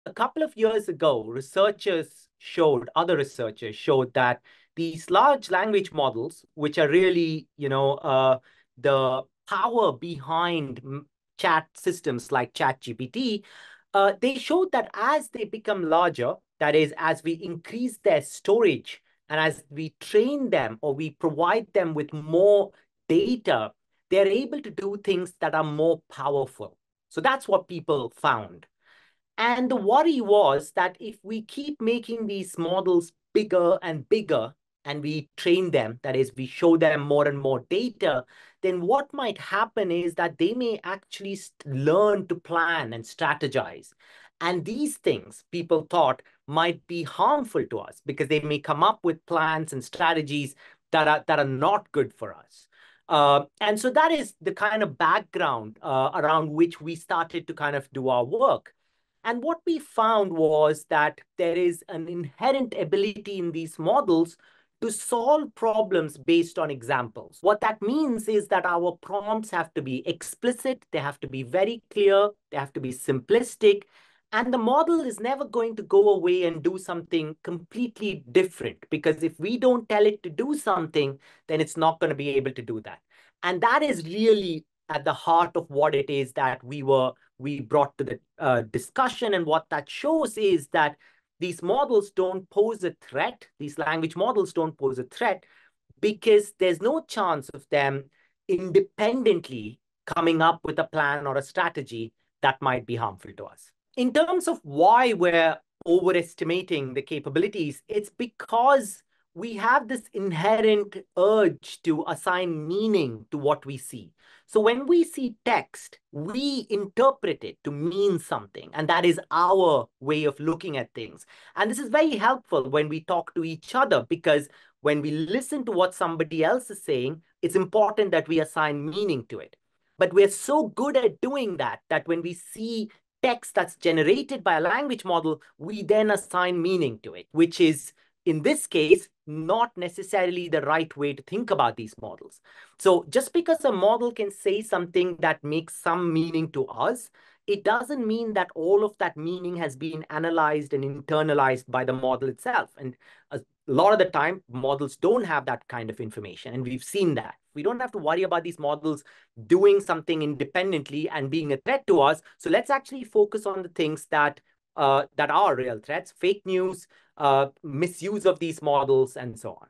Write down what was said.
A couple of years ago, other researchers showed that these large language models, which are really, the power behind chat systems like ChatGPT, they showed that as they become larger, that is, as we increase their storage and as we train them or we provide them with more data, they're able to do things that are more powerful. So that's what people found. And the worry was that if we keep making these models bigger and bigger, and we train them, that is, we show them more and more data, then what might happen is that they may actually learn to plan and strategize. And these things, people thought, might be harmful to us because they may come up with plans and strategies that are not good for us. And so that is the kind of background around which we started to kind of do our work. And what we found was that there is an inherent ability in these models to solve problems based on examples. What that means is that our prompts have to be explicit, they have to be very clear, they have to be simplistic, and the model is never going to go away and do something completely different, because if we don't tell it to do something, then it's not going to be able to do that. And that is really at the heart of what it is that we brought to the discussion. And what that shows is that these models don't pose a threat. These language models don't pose a threat because there's no chance of them independently coming up with a plan or a strategy that might be harmful to us. In terms of why we're overestimating the capabilities, it's because we have this inherent urge to assign meaning to what we see. So when we see text, we interpret it to mean something, and that is our way of looking at things. And this is very helpful when we talk to each other, because when we listen to what somebody else is saying, it's important that we assign meaning to it. But we're so good at doing that when we see text that's generated by a language model, we then assign meaning to it, which is, in this case, not necessarily the right way to think about these models. So just because a model can say something that makes some meaning to us, it doesn't mean that all of that meaning has been analyzed and internalized by the model itself. And a lot of the time, models don't have that kind of information, and we've seen that. We don't have to worry about these models doing something independently and being a threat to us. So let's actually focus on the things that are real threats: fake news, misuse of these models, and so on.